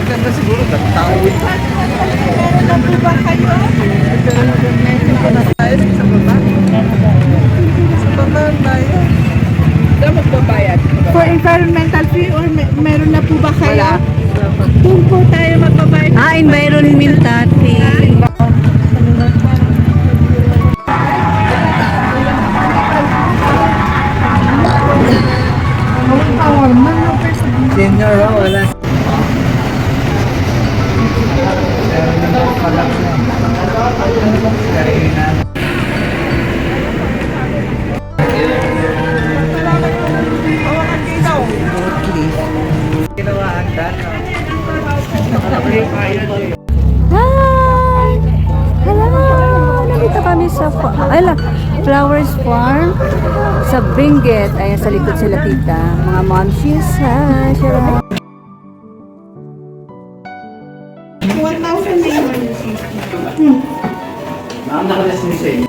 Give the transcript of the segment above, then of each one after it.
Maganda siguro tawid. Ano po ba kayo? Sa baba. Sa baba tayo. Saan magbabayad? For environmental fee or meron na po ba kayo? Doon po tayo magbabayad. Environmental fee. Senior, wala. Hi! Hello! Nandito kami sa Flowers Farm sa Benguet. Ayan, sa likod sila tita. Mga momshies. Hi! Shara! 1,000 na yun. Ma'am, naka-dismiss eh.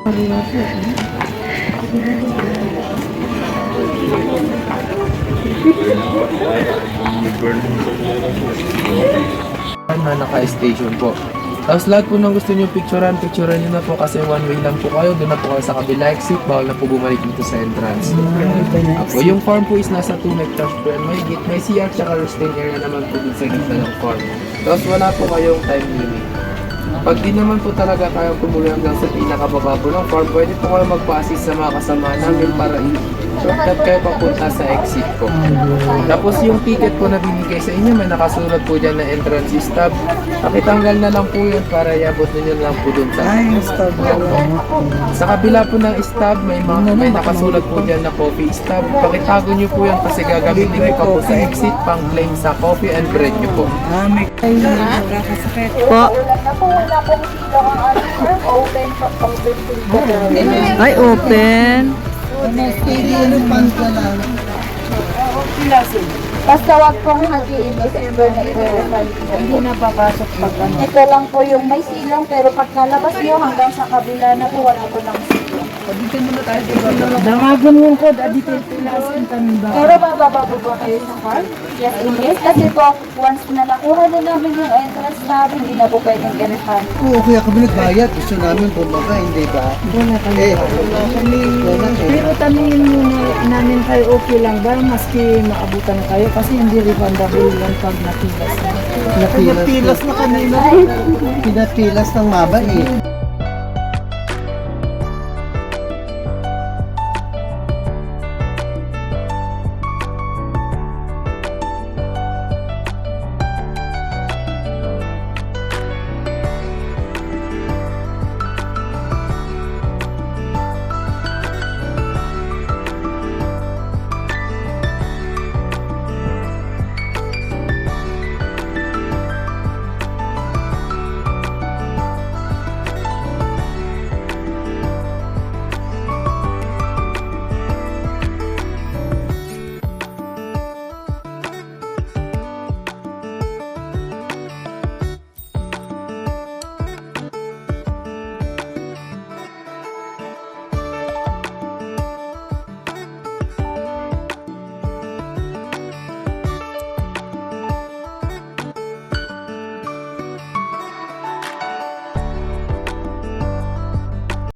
Na naka-station po. Tapos lahat po ng gusto nyo picturean nyo na po kasi one way lang po kayo. Doon na po kayo sa kabila exit. Bawal na po bumalik dito sa entrance. Apo, yung farm po is nasa 2 hectares po. May CR tsaka resting area naman po dun sa gitna ng farm. Tapos wala po kayong time limit. Pag di naman po talaga kayong tumuloy hanggang sa pinakababa po ng farm, pwede po kayo magpa-assist sa mga kasama namin para shortcut kayo papunta sa exit po. Tapos yung ticket po na binigay sa inyo, may nakasulat po dyan na entrance stop. Pakitanggal na lang po yun para iabot ninyo lang po dun sa stop. Sa kabila po ng stop, may nakasulat po dyan na coffee stop. Pakitago nyo po yan kasi gagamitin nyo pa po sa exit pang claim sa coffee and bread nyo po. Po. Ay, open. Basta wag pong hatiin December na i-verify. Hindi na papasok pag ano. Ito lang po yung may silong pero pag nalabas nyo hanggang sa kabila na po wala po ng silong. Pagditin muna tayo sa Damagan mo ko, dito tilasin kami ba? Pero bababa po ba kayo sa farm? Yes, in yes. Kasi po, once na nakuha na namin yung entrance namin, hindi na po pwedeng ganahan. Oo, kaya kami nagbayad. Gusto namin bumaga, hindi ba? Wala kami. Wala eh. Pero tanungin muna namin kayo okay lang ba maski maabutan na kayo kasi hindi refundable yan pag napilas na. Pinatilas na kanina. Pinatilas ng maba eh.